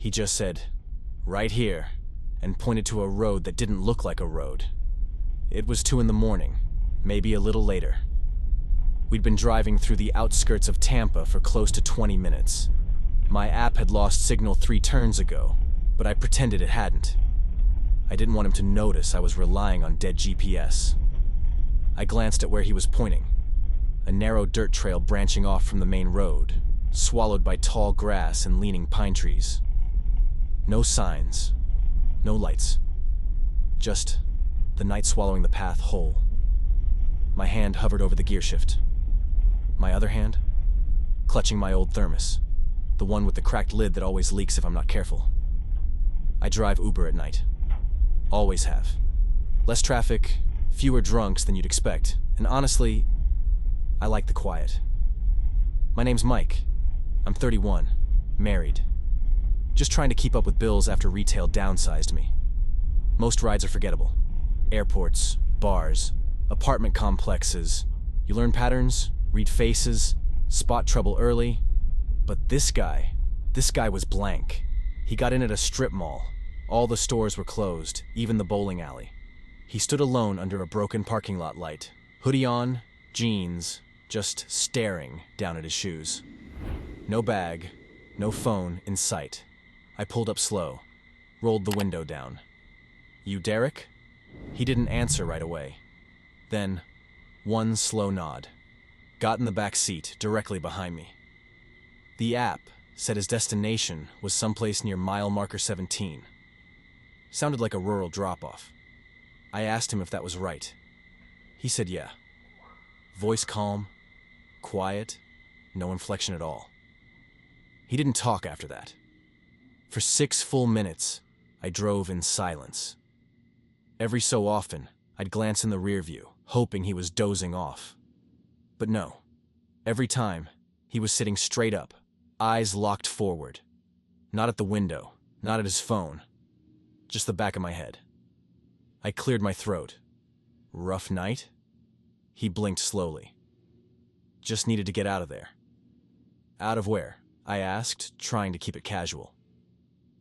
He just said, "Right here," and pointed to a road that didn't look like a road. It was 2 in the morning, maybe a little later. We'd been driving through the outskirts of Tampa for close to 20 minutes. My app had lost signal 3 turns ago, but I pretended it hadn't. I didn't want him to notice I was relying on dead GPS. I glanced at where he was pointing, a narrow dirt trail branching off from the main road, swallowed by tall grass and leaning pine trees. No signs, no lights, just the night swallowing the path whole. My hand hovered over the gear shift. My other hand, clutching my old thermos, the one with the cracked lid that always leaks if I'm not careful. I drive Uber at night. Always have. Less traffic, fewer drunks than you'd expect, and honestly, I like the quiet. My name's Mike. I'm 31, married. Just trying to keep up with bills after retail downsized me. Most rides are forgettable. Airports, bars, apartment complexes. You learn patterns, read faces, spot trouble early. But this guy was blank. He got in at a strip mall. All the stores were closed, even the bowling alley. He stood alone under a broken parking lot light, hoodie on, jeans, just staring down at his shoes. No bag, no phone in sight. I pulled up slow, rolled the window down. "You Derek?" He didn't answer right away. Then, one slow nod. Got in the back seat, directly behind me. The app said his destination was someplace near mile marker 17. Sounded like a rural drop-off. I asked him if that was right. He said yeah. Voice calm, quiet, no inflection at all. He didn't talk after that. For 6 full minutes, I drove in silence. Every so often, I'd glance in the rear view, hoping he was dozing off. But no. Every time, he was sitting straight up, eyes locked forward. Not at the window, not at his phone, just the back of my head. I cleared my throat. Rough night? He blinked slowly. Just needed to get out of there. Out of where? I asked, trying to keep it casual.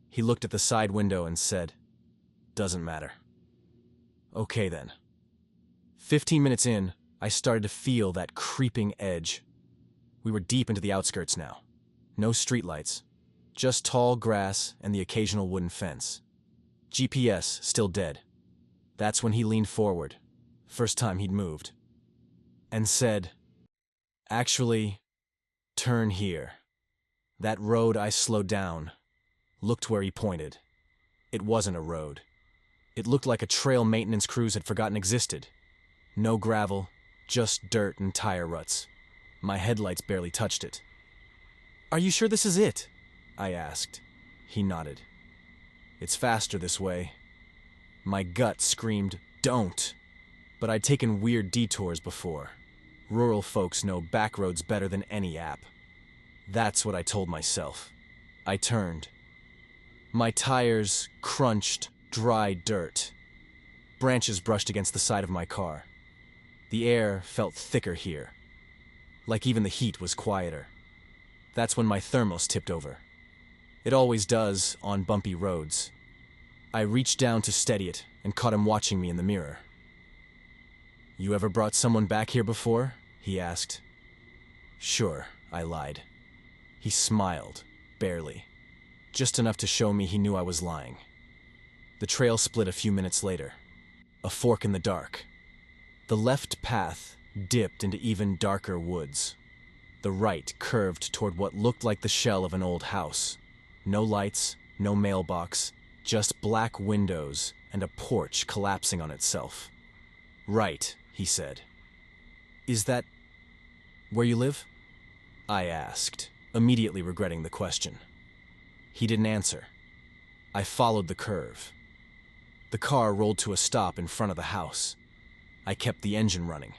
He looked at the side window and said, "Doesn't matter." Okay then. 15 minutes in, I started to feel that creeping edge. We were deep into the outskirts now. No streetlights, just tall grass and the occasional wooden fence. GPS still dead. That's when he leaned forward, first time he'd moved, and said, "Actually, turn here." That road. I slowed down, looked where he pointed. It wasn't a road. It looked like a trail maintenance crews had forgotten existed. No gravel, just dirt and tire ruts. My headlights barely touched it. "Are you sure this is it?" I asked. He nodded. "It's faster this way." My gut screamed, "Don't!" But I'd taken weird detours before. Rural folks know back roads better than any app. That's what I told myself. I turned. My tires crunched dry dirt. Branches brushed against the side of my car. The air felt thicker here, like even the heat was quieter. That's when my thermos tipped over. It always does on bumpy roads. I reached down to steady it and caught him watching me in the mirror. "You ever brought someone back here before?" he asked. "Sure," I lied. He smiled, barely. Just enough to show me he knew I was lying. The trail split a few minutes later. A fork in the dark. The left path dipped into even darker woods. The right curved toward what looked like the shell of an old house. No lights, no mailbox, just black windows and a porch collapsing on itself. "Right," he said. "Is that where you live?" I asked, immediately regretting the question. He didn't answer. I followed the curve. The car rolled to a stop in front of the house. I kept the engine running.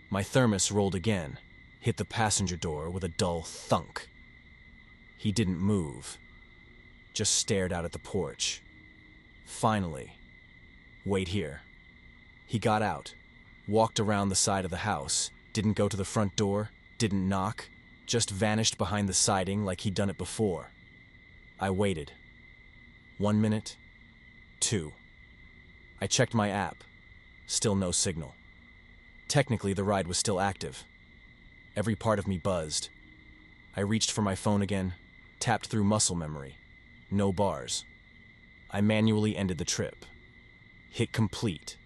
My thermos rolled again, hit the passenger door with a dull thunk. He didn't move, just stared out at the porch. Finally, "Wait here." He got out, walked around the side of the house, didn't go to the front door, didn't knock, just vanished behind the siding like he'd done it before. I waited. 1 minute, 2. I checked my app. Still no signal. Technically, the ride was still active. Every part of me buzzed. I reached for my phone again, tapped through muscle memory. No bars. I manually ended the trip. Hit complete.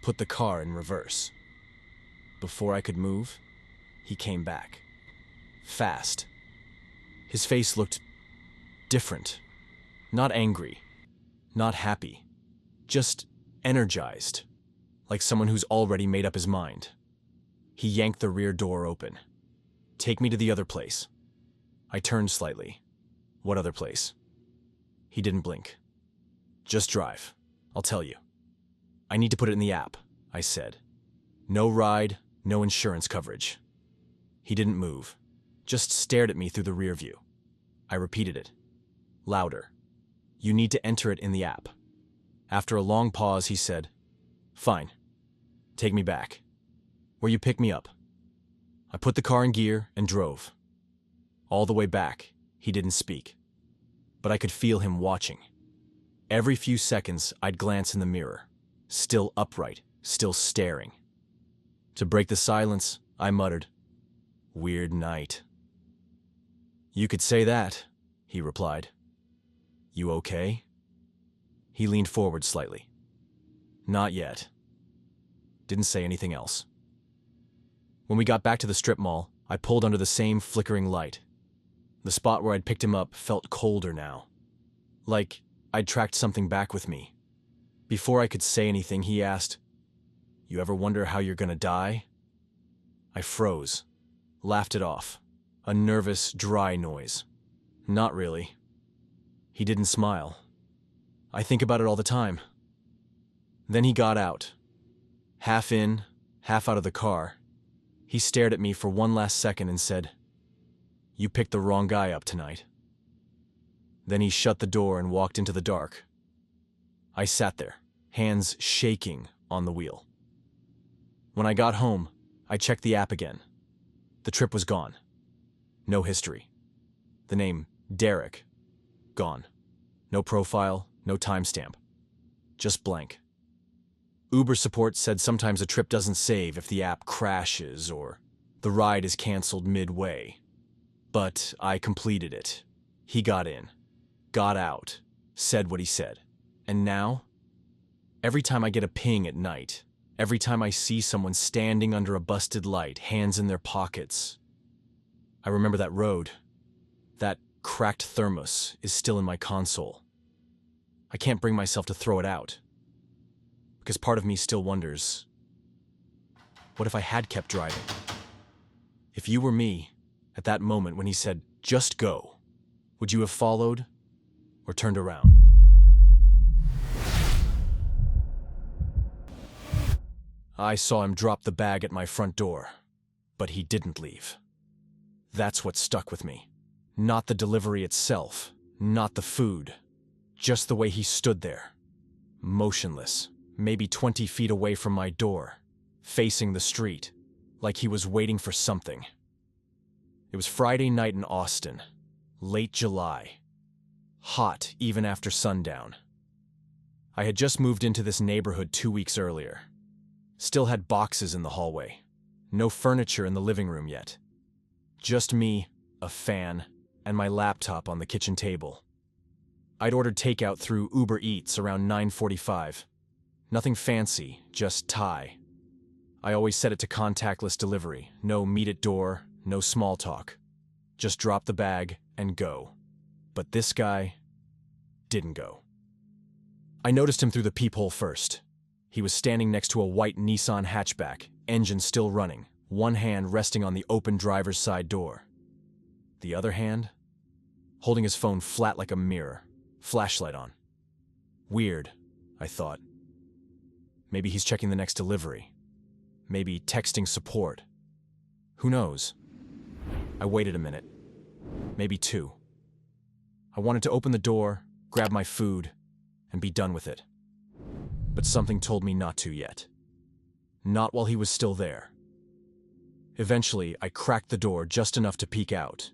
Put the car in reverse. Before I could move, he came back. Fast. His face looked different. Not angry. Not happy. Just energized. Like someone who's already made up his mind. He yanked the rear door open. Take me to the other place. I turned slightly. What other place? He didn't blink. Just drive. I'll tell you. I need to put it in the app, I said. No ride, no insurance coverage. He didn't move. Just stared at me through the rear view. I repeated it. Louder. You need to enter it in the app. After a long pause, he said, Fine. Take me back. Where you pick me up. I put the car in gear and drove. All the way back, he didn't speak. But I could feel him watching. Every few seconds, I'd glance in the mirror. Still upright, still staring. To break the silence, I muttered, Weird night. You could say that, he replied. You okay? He leaned forward slightly. Not yet. Didn't say anything else. When we got back to the strip mall, I pulled under the same flickering light. The spot where I'd picked him up felt colder now. Like I'd tracked something back with me. Before I could say anything, he asked, You ever wonder how you're gonna die? I froze, laughed it off. A nervous, dry noise. Not really. He didn't smile. I think about it all the time. Then he got out. Half in, half out of the car. He stared at me for one last second and said, You picked the wrong guy up tonight. Then he shut the door and walked into the dark. I sat there, hands shaking on the wheel. When I got home, I checked the app again. The trip was gone. No history. The name, Derek, gone. No profile, no timestamp. Just blank. Uber support said sometimes a trip doesn't save if the app crashes or the ride is canceled midway. But I completed it. He got in, got out, said what he said. And now, every time I get a ping at night, every time I see someone standing under a busted light, hands in their pockets, I remember that road. That cracked thermos is still in my console. I can't bring myself to throw it out. Because part of me still wonders, what if I had kept driving? If you were me, at that moment when he said, just go, would you have followed or turned around? I saw him drop the bag at my front door, but he didn't leave. That's what stuck with me. Not the delivery itself, not the food, just the way he stood there, motionless, maybe 20 feet away from my door, facing the street, like he was waiting for something. It was Friday night in Austin, late July, hot even after sundown. I had just moved into this neighborhood 2 weeks earlier. Still had boxes in the hallway, no furniture in the living room yet. Just me, a fan, and my laptop on the kitchen table. I'd ordered takeout through Uber Eats around 9:45. Nothing fancy, just Thai. I always set it to contactless delivery, no meet at door, no small talk. Just drop the bag and go. But this guy didn't go. I noticed him through the peephole first. He was standing next to a white Nissan hatchback, engine still running, one hand resting on the open driver's side door. The other hand, holding his phone flat like a mirror, flashlight on. Weird, I thought. Maybe he's checking the next delivery. Maybe texting support. Who knows? I waited a minute. Maybe 2. I wanted to open the door, grab my food, and be done with it. But something told me not to yet. Not while he was still there. Eventually, I cracked the door just enough to peek out.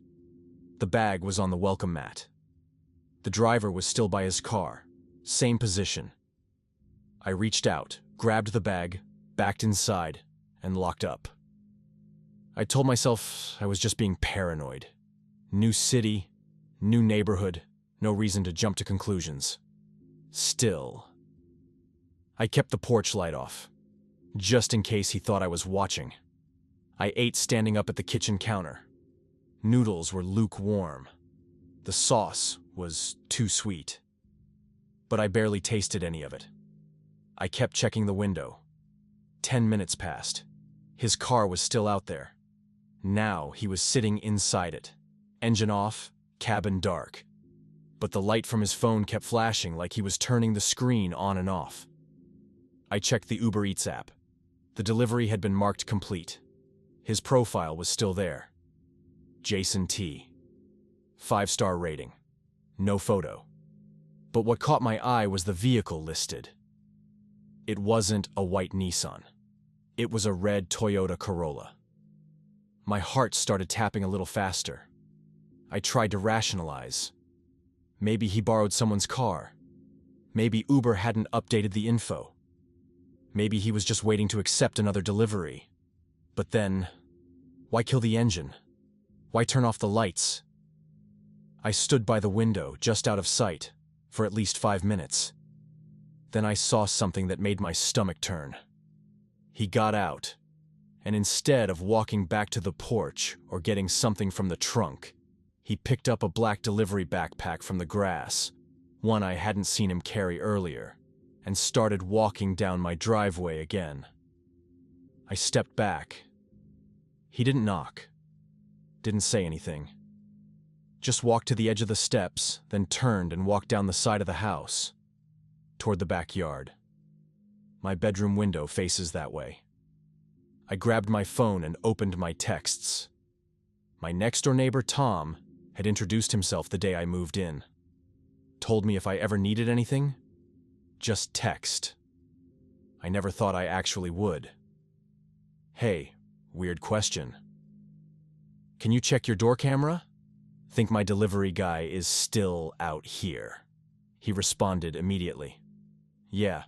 The bag was on the welcome mat. The driver was still by his car, same position. I reached out, grabbed the bag, backed inside, and locked up. I told myself I was just being paranoid. New city, new neighborhood, no reason to jump to conclusions. Still, I kept the porch light off, just in case he thought I was watching. I ate standing up at the kitchen counter. Noodles were lukewarm. The sauce was too sweet. But I barely tasted any of it. I kept checking the window. 10 minutes passed. His car was still out there. Now he was sitting inside it. Engine off, cabin dark. But the light from his phone kept flashing like he was turning the screen on and off. I checked the Uber Eats app. The delivery had been marked complete. His profile was still there. Jason T. 5-star rating. No photo. But what caught my eye was the vehicle listed. It wasn't a white Nissan. It was a red Toyota Corolla. My heart started tapping a little faster. I tried to rationalize. Maybe he borrowed someone's car. Maybe Uber hadn't updated the info. Maybe he was just waiting to accept another delivery. But then, why kill the engine? Why turn off the lights? I stood by the window, just out of sight, for at least 5 minutes. Then I saw something that made my stomach turn. He got out, and instead of walking back to the porch or getting something from the trunk, he picked up a black delivery backpack from the grass, one I hadn't seen him carry earlier, and started walking down my driveway again. I stepped back. He didn't knock, didn't say anything. Just walked to the edge of the steps, then turned and walked down the side of the house, toward the backyard. My bedroom window faces that way. I grabbed my phone and opened my texts. My next-door neighbor, Tom, had introduced himself the day I moved in. Told me if I ever needed anything, just text. I never thought I actually would. Hey, weird question. Can you check your door camera? Think my delivery guy is still out here. He responded immediately. Yeah,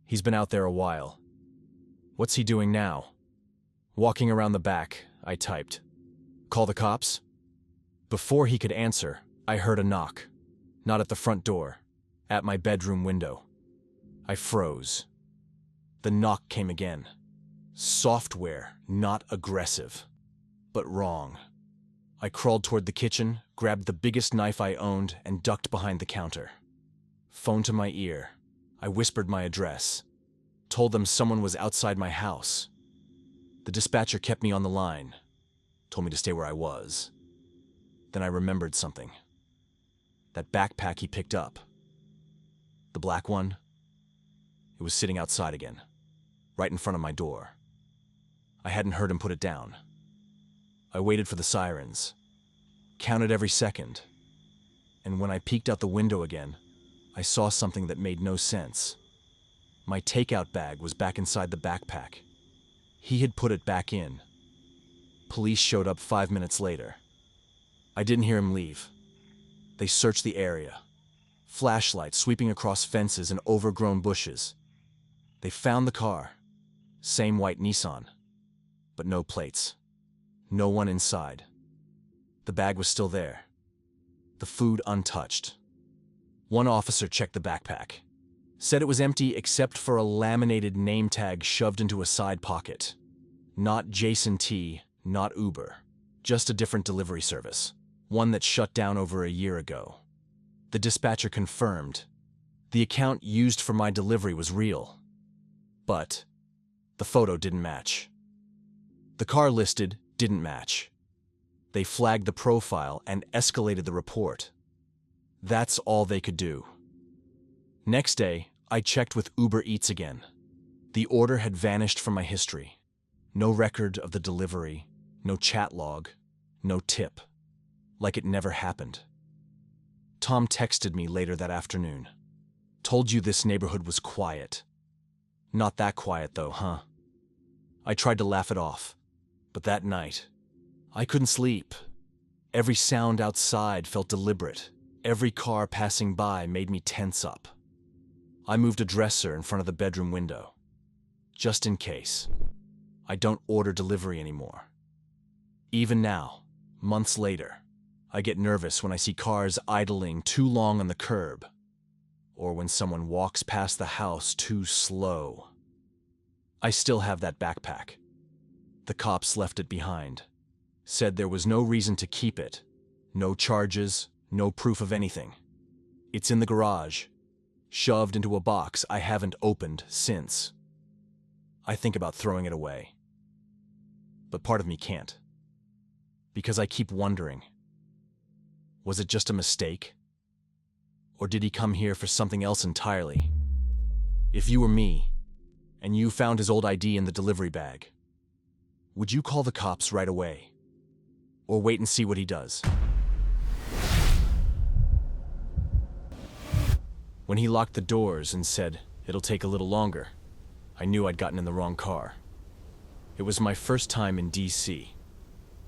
he's been out there a while. What's he doing now? Walking around the back, I typed. Call the cops? Before he could answer, I heard a knock. Not at the front door, at my bedroom window. I froze. The knock came again. Software, not aggressive, but wrong. I crawled toward the kitchen, grabbed the biggest knife I owned, and ducked behind the counter. Phone to my ear. I whispered my address. Told them someone was outside my house. The dispatcher kept me on the line. Told me to stay where I was. Then I remembered something. That backpack he picked up. The black one. It was sitting outside again, right in front of my door. I hadn't heard him put it down. I waited for the sirens, counted every second, and when I peeked out the window again, I saw something that made no sense. My takeout bag was back inside the backpack. He had put it back in. Police showed up 5 minutes later. I didn't hear him leave. They searched the area. Flashlights sweeping across fences and overgrown bushes. They found the car. Same white Nissan, but no plates. No one inside. The bag was still there. The food untouched. One officer checked the backpack. Said it was empty except for a laminated name tag shoved into a side pocket. Not Jason T, not Uber. Just a different delivery service. One that shut down over a year ago. The dispatcher confirmed. The account used for my delivery was real. But the photo didn't match. The car listed didn't match. They flagged the profile and escalated the report. That's all they could do. Next day, I checked with Uber Eats again. The order had vanished from my history. No record of the delivery, no chat log, no tip. Like it never happened. Tom texted me later that afternoon. Told you this neighborhood was quiet. Not that quiet though, huh? I tried to laugh it off. But that night, I couldn't sleep. Every sound outside felt deliberate, Every car passing by made me tense up. I moved a dresser in front of the bedroom window, just in case. I don't order delivery anymore. Even now, months later, I get nervous when I see cars idling too long on the curb, or when someone walks past the house too slow. I still have that backpack. The cops left it behind. Said there was no reason to keep it. No charges, no proof of anything. It's in the garage, shoved into a box I haven't opened since. I think about throwing it away. But part of me can't. Because I keep wondering, was it just a mistake? Or did he come here for something else entirely? If you were me, and you found his old ID in the delivery bag, would you call the cops right away? Or wait and see what he does? When he locked the doors and said, "It'll take a little longer," I knew I'd gotten in the wrong car. It was my first time in DC.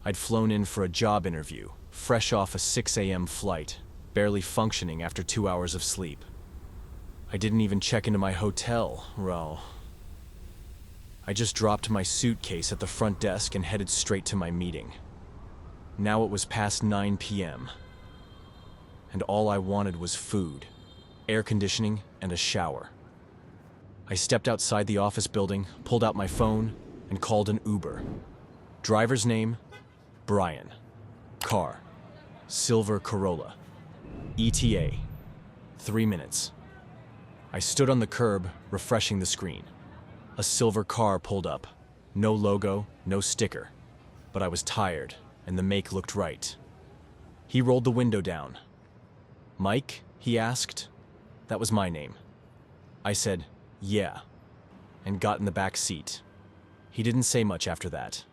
I'd flown in for a job interview, fresh off a 6 a.m. flight, barely functioning after 2 hours of sleep. I didn't even check into my hotel, I just dropped my suitcase at the front desk and headed straight to my meeting. Now it was past 9 p.m., and all I wanted was food, air conditioning, and a shower. I stepped outside the office building, pulled out my phone, and called an Uber. Driver's name, Brian. Car, silver Corolla. ETA, 3 minutes. I stood on the curb, refreshing the screen. A silver car pulled up. No logo, no sticker. But I was tired, and the make looked right. He rolled the window down. "Mike?" he asked. That was my name. I said, "Yeah," and got in the back seat. He didn't say much after that.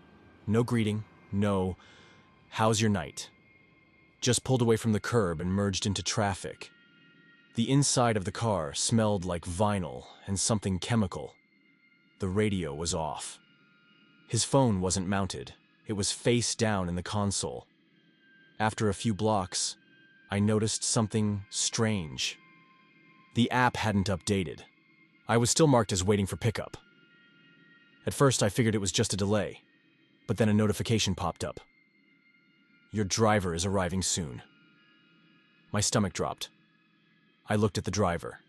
No greeting, no, "How's your night?" Just pulled away from the curb and merged into traffic. The inside of the car smelled like vinyl and something chemical. The radio was off. His phone wasn't mounted. It was face down in the console. After a few blocks, I noticed something strange. The app hadn't updated. I was still marked as waiting for pickup. At first, I figured it was just a delay, but then a notification popped up. "Your driver is arriving soon." My stomach dropped. I looked at the driver.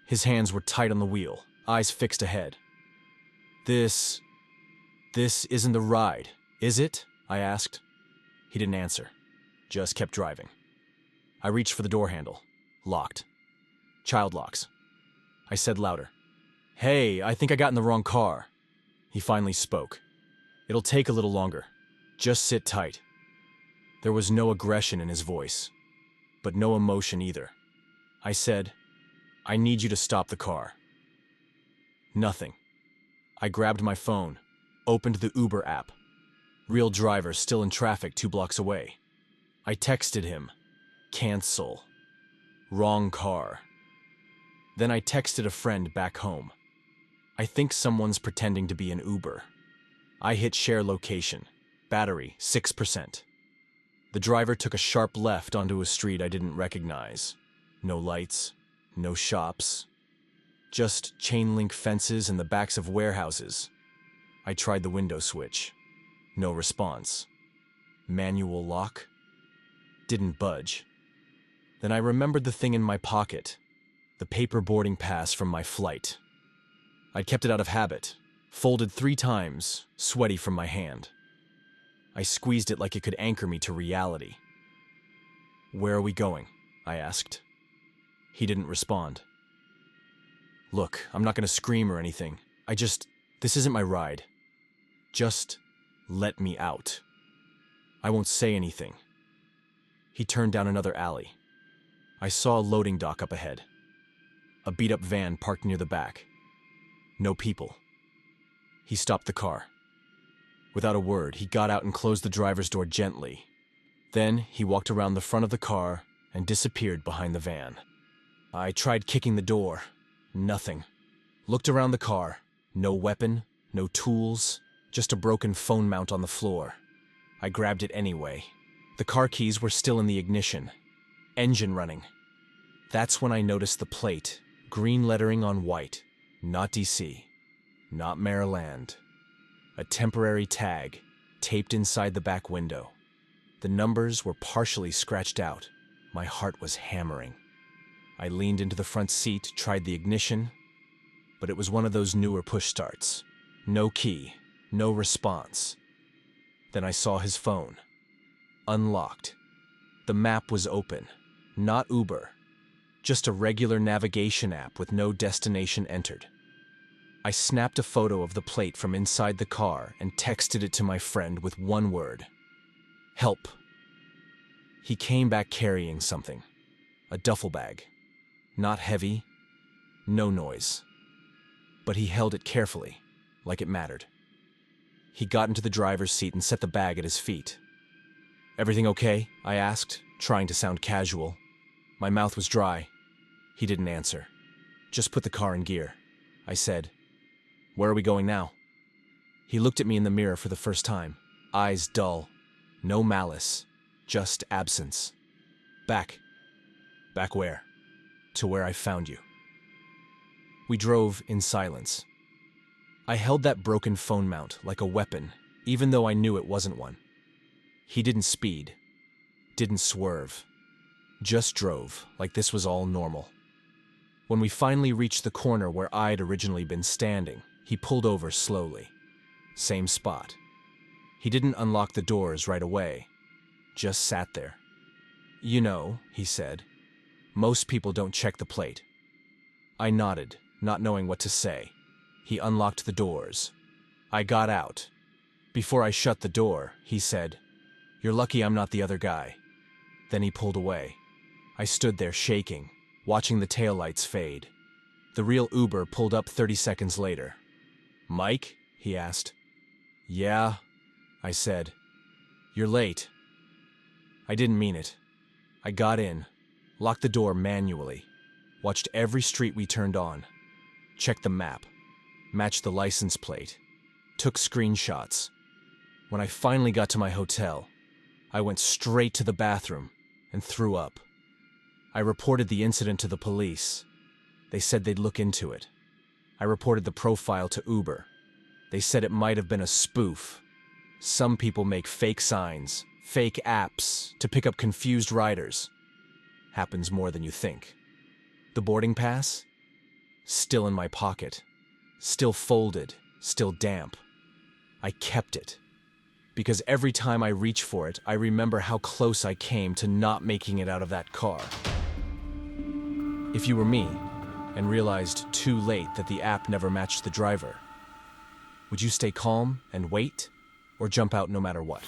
His hands were tight on the wheel, eyes fixed ahead. This isn't the ride, is it?" I asked. He didn't answer, just kept driving. I reached for the door handle. Locked. Child locks. I said louder, "Hey, I think I got in the wrong car." He finally spoke. "It'll take a little longer. Just sit tight." There was no aggression in his voice, but no emotion either. I said, "I need you to stop the car." Nothing. I grabbed my phone, opened the Uber app. Real driver still in traffic 2 blocks away. I texted him, "Cancel. Wrong car." Then I texted a friend back home. "I think someone's pretending to be an Uber." I hit share location. Battery, 6%. The driver took a sharp left onto a street I didn't recognize. No lights, no shops. Just chain-link fences and the backs of warehouses. I tried the window switch. No response. Manual lock? Didn't budge. Then I remembered the thing in my pocket. The paper boarding pass from my flight. I'd kept it out of habit, folded 3 times, sweaty from my hand. I squeezed it like it could anchor me to reality. "Where are we going?" I asked. He didn't respond. "Look, I'm not going to scream or anything. This isn't my ride. Just let me out. I won't say anything." He turned down another alley. I saw a loading dock up ahead. A beat-up van parked near the back. No people. He stopped the car. Without a word, he got out and closed the driver's door gently. Then he walked around the front of the car and disappeared behind the van. I tried kicking the door. Nothing. Looked around the car. No weapon, no tools, just a broken phone mount on the floor. I grabbed it anyway. The car keys were still in the ignition. engine running. That's when I noticed the plate, green lettering on white, not DC, not Maryland. A temporary tag, taped inside the back window. The numbers were partially scratched out. My heart was hammering. I leaned into the front seat, tried the ignition, but it was one of those newer push starts. No key, no response. Then I saw his phone. Unlocked. The map was open. Not Uber. Just a regular navigation app with no destination entered. I snapped a photo of the plate from inside the car and texted it to my friend with one word. Help. He came back carrying something. A duffel bag. Not heavy. No noise. But he held it carefully, like it mattered. He got into the driver's seat and set the bag at his feet. "Everything okay?" I asked, trying to sound casual. My mouth was dry. He didn't answer. "Just put the car in gear," I said. "Where are we going now?" He looked at me in the mirror for the first time, eyes dull. No malice, just absence. "Back." "Back where?" "To where I found you." We drove in silence. I held that broken phone mount like a weapon, even though I knew it wasn't one. He didn't speed, didn't swerve, just drove like this was all normal. When we finally reached the corner where I'd originally been standing, he pulled over slowly. Same spot. He didn't unlock the doors right away, just sat there. "You know," he said, "most people don't check the plate." I nodded, not knowing what to say. He unlocked the doors. I got out. Before I shut the door, he said, "You're lucky I'm not the other guy." Then he pulled away. I stood there shaking, watching the taillights fade. The real Uber pulled up 30 seconds later. "Mike?" he asked. "Yeah," I said. "You're late." I didn't mean it. I got in, locked the door manually, watched every street we turned on, checked the map, matched the license plate, took screenshots. When I finally got to my hotel, I went straight to the bathroom and threw up. I reported the incident to the police. They said they'd look into it. I reported the profile to Uber. They said it might have been a spoof. Some people make fake signs, fake apps to pick up confused riders. Happens more than you think. The boarding pass? Still in my pocket. Still folded, still damp. I kept it. Because every time I reach for it, I remember how close I came to not making it out of that car. If you were me, and realized too late that the app never matched the driver, would you stay calm and wait, or jump out no matter what?